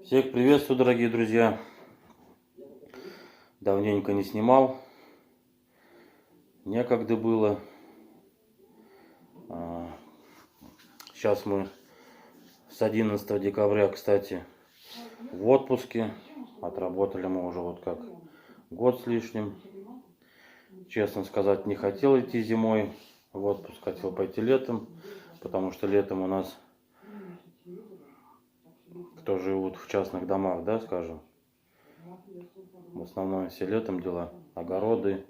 Всех приветствую, дорогие друзья. Давненько не снимал. Некогда было. Сейчас мы с 11 декабря, кстати, в отпуске. Отработали мы уже вот как год с лишним. Честно сказать, не хотел идти зимой в отпуск. Хотел пойти летом. Потому что летом у нас, кто живут в частных домах, да, скажем, в основном все летом дела. Огороды.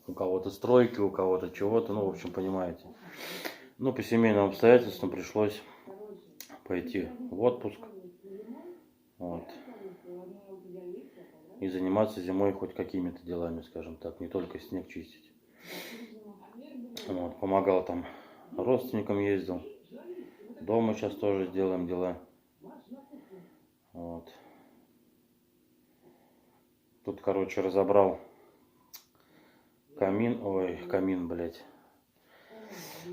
У кого-то стройки, у кого-то чего-то. Ну, в общем, понимаете. Ну, по семейным обстоятельствам пришлось пойти в отпуск. Вот. И заниматься зимой хоть какими-то делами, скажем так. Не только снег чистить. Вот. Помогал там родственникам, ездил. Дома сейчас тоже делаем дела. Вот. Тут, короче, разобрал камин, блядь.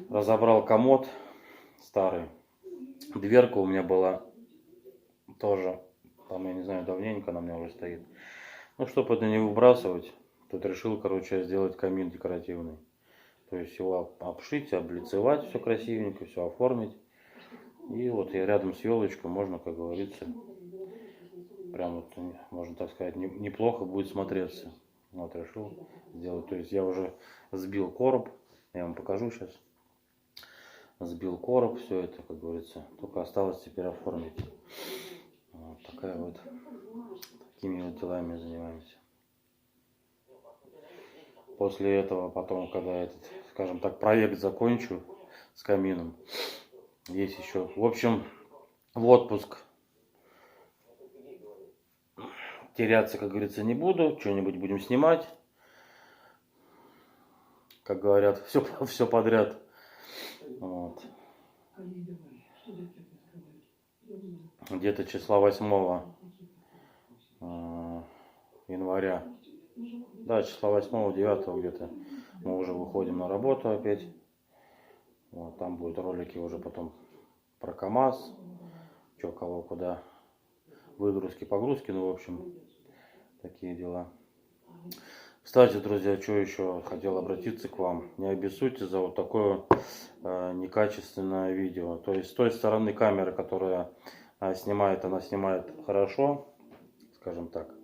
Разобрал комод старый. Дверка у меня была тоже, там, я не знаю, давненько она у меня уже стоит. Ну, чтобы это не выбрасывать, тут решил, короче, сделать камин декоративный. То есть его обшить, облицевать, все красивенько, все оформить. И вот я рядом с елочкой можно, как говорится, прям вот, можно так сказать, неплохо будет смотреться. Вот решил сделать. То есть я уже сбил короб, я вам покажу сейчас. Сбил короб, все это, как говорится, только осталось теперь оформить. Вот такая вот, такими вот делами занимаемся. После этого потом, когда этот, скажем так, проект закончу с камином, есть еще, в общем, в отпуск теряться, как говорится, не буду, что-нибудь будем снимать, как говорят, все подряд. Вот. Где-то числа 8 января, да, числа 8-9 где-то мы уже выходим на работу опять. Вот, там будут ролики уже потом про КамАЗ, что кого куда, выгрузки, погрузки, ну, в общем, такие дела. Кстати, друзья, что еще хотел обратиться к вам. Не обессудьте за вот такое некачественное видео. То есть с той стороны камеры, которая снимает, она снимает хорошо, скажем так.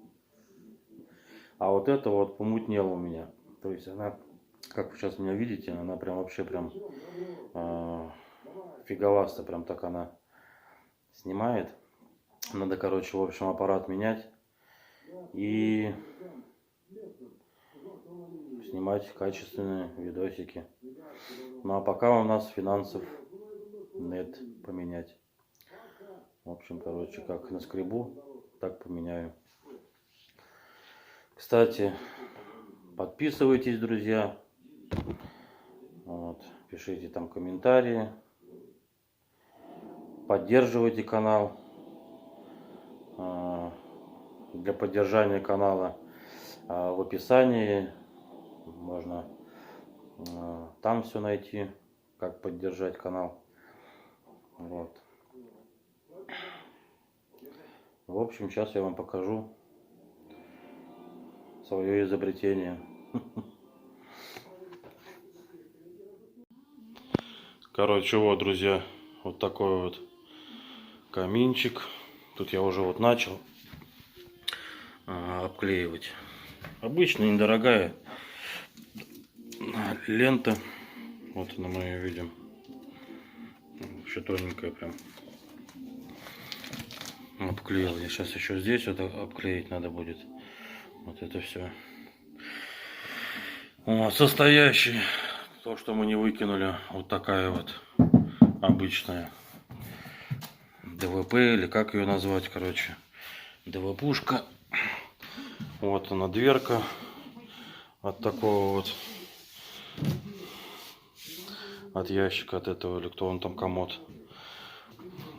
А вот это вот помутнело у меня. То есть она, как вы сейчас меня видите, она прям вообще прям фиговасто, прям так она снимает. Надо, короче, в общем, аппарат менять и снимать качественные видосики. Ну а пока у нас финансов нет поменять. В общем, короче, как наскребу, так поменяю. Кстати, подписывайтесь, друзья. Вот, пишите там комментарии. Поддерживайте канал. Для поддержания канала в описании можно там все найти, как поддержать канал. Вот. В общем, сейчас я вам покажу свое изобретение. Короче, вот, друзья, вот такой вот каминчик. Тут я уже вот начал обклеивать. Обычная, недорогая лента. Вот она, мы ее видим. Вообще тоненькая прям. Обклеил. Я сейчас еще здесь вот обклеить надо будет. Вот это все. Состоящий, то, что мы не выкинули, вот такая вот обычная ДВП, или как ее назвать, короче, ДВПушка. Вот она, дверка от такого вот, от ящика, от этого, или кто он там, комод.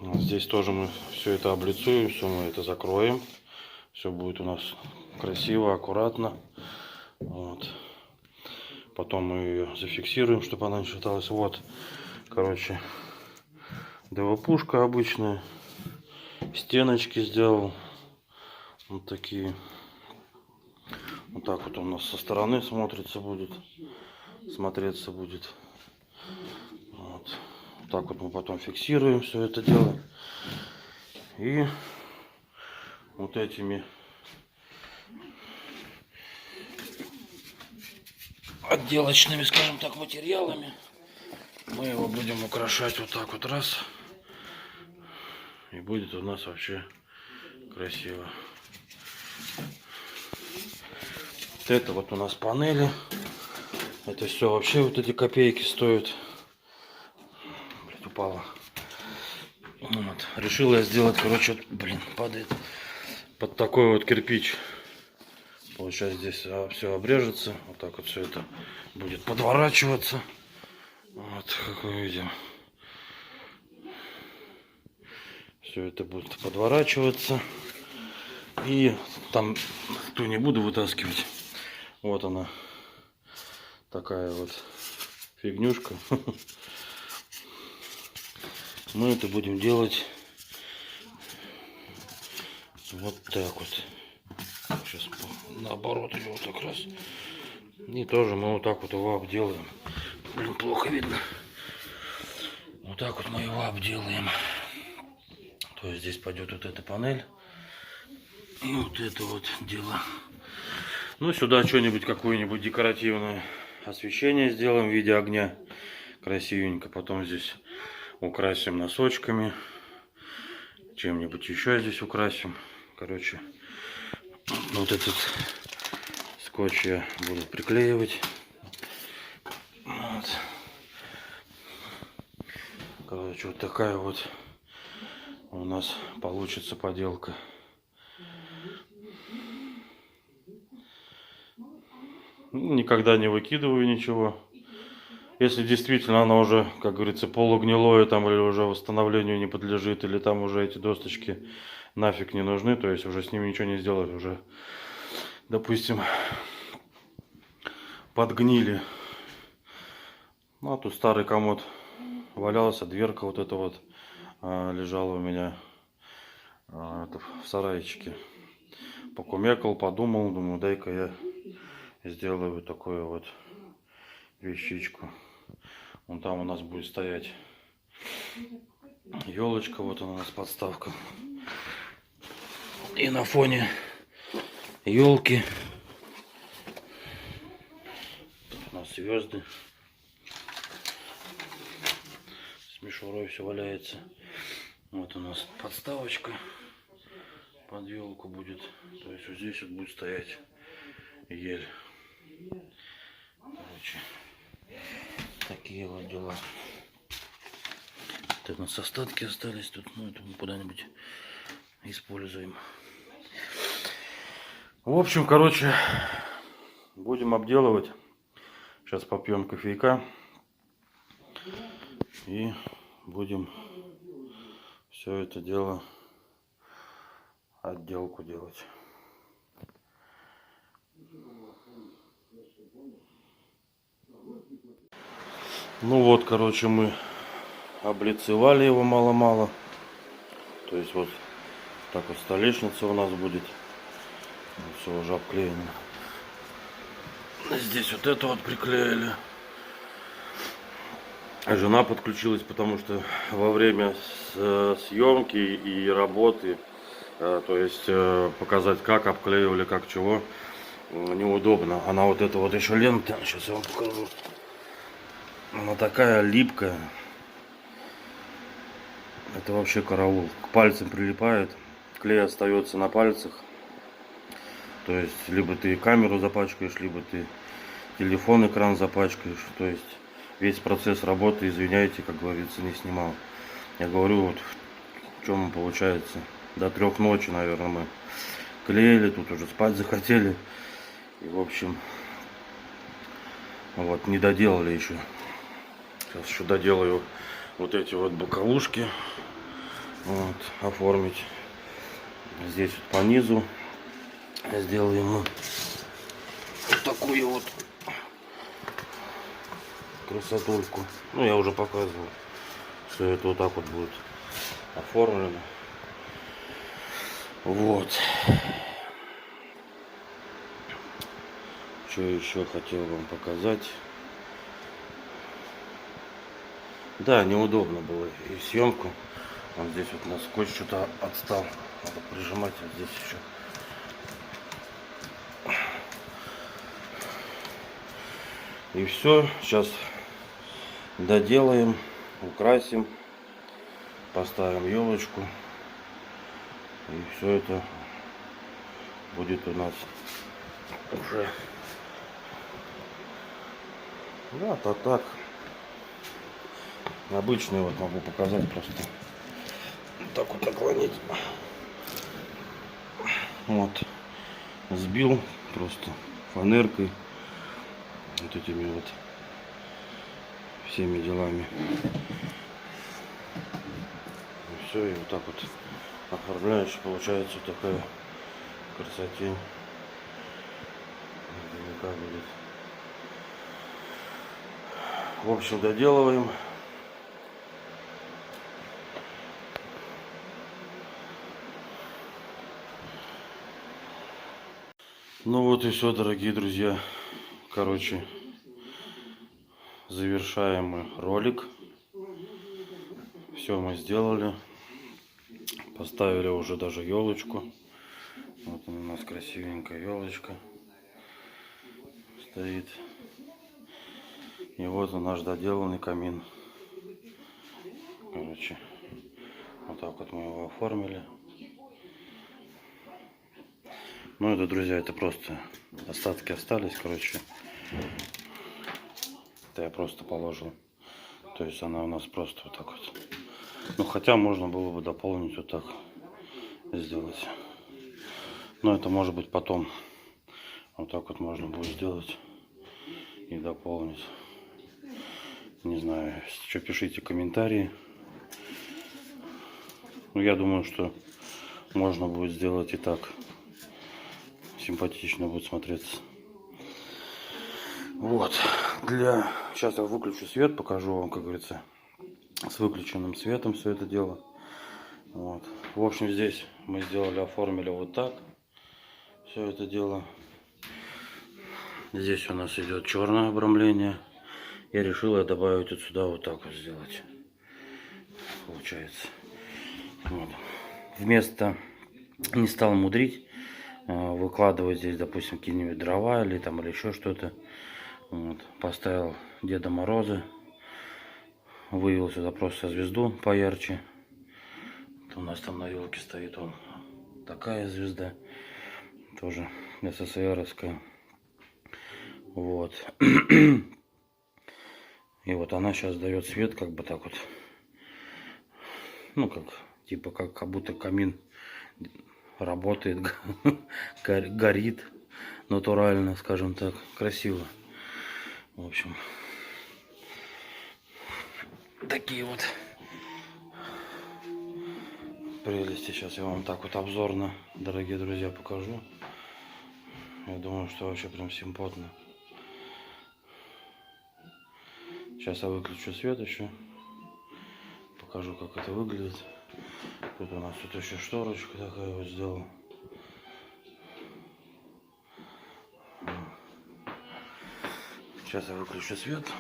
Вот здесь тоже мы все это облицуем, все мы это закроем. Все будет у нас красиво, аккуратно. Вот. Потом мы ее зафиксируем, чтобы она не шаталась. Вот, короче, ДВПушка обычная. Стеночки сделал. Вот такие. Вот так вот у нас со стороны смотреться будет. Вот. Так вот мы потом фиксируем все это дело. И вот этими отделочными, скажем так, материалами мы его будем украшать вот так вот раз. И будет у нас вообще красиво. Вот это вот у нас панели. Это все вообще вот эти копейки стоят. Блин, упало. Вот. Решил я сделать, короче, блин, падает под такой вот кирпич. Вот сейчас здесь все обрежется. Вот так вот все это будет подворачиваться. Вот, как мы видим. Все это будет подворачиваться. И там ту не буду вытаскивать. Вот она. Такая вот фигнюшка. Мы это будем делать вот так вот. Сейчас наоборот его так раз. И тоже мы вот так вот его обделаем. Блин, плохо видно. Вот так вот мы его обделаем. То есть здесь пойдет вот эта панель. И вот это вот дело. Ну, сюда что-нибудь, какое-нибудь декоративное освещение сделаем в виде огня. Красивенько. Потом здесь украсим носочками. Чем-нибудь еще здесь украсим. Короче, вот этот скотч я буду приклеивать. Вот. Короче, вот такая вот у нас получится поделка. Никогда не выкидываю ничего. Если действительно оно уже, как говорится, полугнилое там или уже восстановлению не подлежит, или там уже эти досточки нафиг не нужны, то есть уже с ними ничего не сделать, уже, допустим, подгнили. Ну, а тут старый комод валялся, дверка вот эта вот лежала у меня в сарайчике. Покумекал, подумал, думаю, дай-ка я сделаю вот такую вот вещичку. Вон там у нас будет стоять елочка, вот она у нас подставка. И на фоне елки у нас звезды. С мишурой все валяется. Вот у нас подставочка под елку будет. То есть вот здесь вот будет стоять ель. Короче, такие вот дела. Тут у нас остатки остались. Тут, ну, это мы куда-нибудь используем. В общем, короче, будем обделывать. Сейчас попьем кофейка. И будем все это дело отделку делать. Ну вот, короче, мы облицевали его мало-мало. То есть вот так вот столешница у нас будет. Все уже обклеено. Здесь вот это вот приклеили. Жена подключилась, потому что во время съемки и работы, то есть показать, как обклеивали, как чего, неудобно. Она вот эта вот еще лента, сейчас я вам покажу. Она такая липкая. Это вообще караул. К пальцам прилипает. Клей остается на пальцах. То есть либо ты камеру запачкаешь, либо ты телефон, экран запачкаешь. То есть весь процесс работы, извиняйте, как говорится, не снимал. Я говорю, вот в чем получается. До 3 ночи, наверное, мы клеили, тут уже спать захотели. И, в общем, вот, не доделали еще. Сейчас еще доделаю вот эти вот боковушки. Вот, оформить. Здесь вот по низу сделаем мы вот такую вот красотульку. Ну, я уже показывал. Все это вот так вот будет оформлено. Вот. Что еще хотел вам показать. Да, неудобно было и съемку. Вот здесь вот на скотч что-то отстал. Надо прижимать вот здесь еще. И все. Сейчас доделаем, украсим, поставим елочку. И все это будет у нас уже. Да, то так. Обычный вот могу показать просто. Так вот наклонить. Вот. Сбил просто фанеркой. Вот этими вот всеми делами. И все, и вот так вот оформляешь, получается вот такая красотень. Наверняка будет. В общем, доделываем. Ну вот и все, дорогие друзья. Короче, завершаем мы ролик. Все мы сделали. Поставили уже даже елочку. Вот у нас красивенькая елочка стоит. И вот он наш доделанный камин. Короче, вот так вот мы его оформили. Ну это, друзья, это просто остатки остались, короче. Это я просто положил. То есть она у нас просто вот так вот. Ну хотя можно было бы дополнить вот так сделать. Но это может быть потом. Вот так вот можно будет сделать и дополнить. Не знаю, что пишите комментарии. Ну я думаю, что можно будет сделать и так. Симпатично будет смотреться. Вот. Сейчас я выключу свет, покажу вам, как говорится, с выключенным светом все это дело. Вот. В общем, здесь мы сделали, оформили вот так. Все это дело. Здесь у нас идет черное обрамление. Я решил добавить вот сюда вот так вот сделать. Получается. Вот. Вместо, не стал мудрить, выкладывать здесь, допустим, какие-нибудь дрова или там или еще что-то. Вот. Поставил Деда Мороза. Вывел сюда просто звезду поярче. Вот у нас там на елке стоит он. Такая звезда. Тоже СССРовская. Вот. И вот она сейчас дает свет, как бы так вот. Ну, как, типа, как будто камин работает, горит натурально, скажем так. Красиво. В общем, такие вот прелести. Сейчас я вам так вот обзорно, дорогие друзья, покажу. Я думаю, что вообще прям симпотно. Сейчас я выключу свет еще. Покажу, как это выглядит. Тут у нас тут еще шторочка такая вот сделал. Сейчас я выключу свет.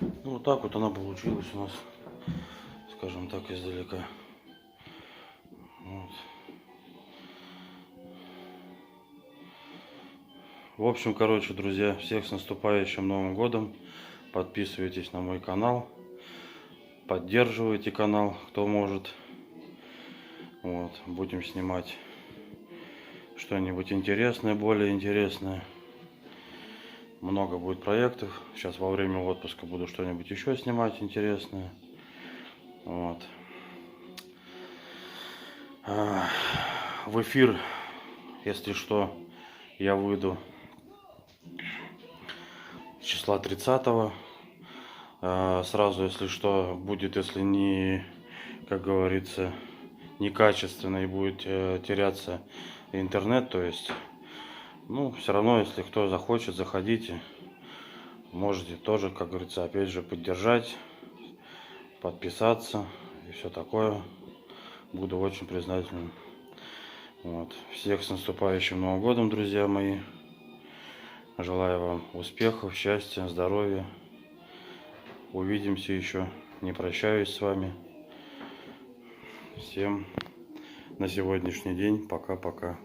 Ну вот так вот она получилась у нас, скажем так, издалека. Вот. В общем, короче, друзья, всех с наступающим Новым годом. Подписывайтесь на мой канал. Поддерживайте канал, кто может. Вот, будем снимать что-нибудь интересное, более интересное. Много будет проектов. Сейчас во время отпуска буду что-нибудь еще снимать интересное. Вот. В эфир, если что, я выйду числа 30-го. Сразу, если что, будет, если не, как говорится, некачественно и будет теряться интернет, то есть, ну, все равно, если кто захочет, заходите, можете тоже, как говорится, опять же, поддержать, подписаться и все такое. Буду очень признателен. Вот. Всех с наступающим Новым годом, друзья мои. Желаю вам успехов, счастья, здоровья. Увидимся еще. Не прощаюсь с вами. Всем на сегодняшний день. Пока-пока.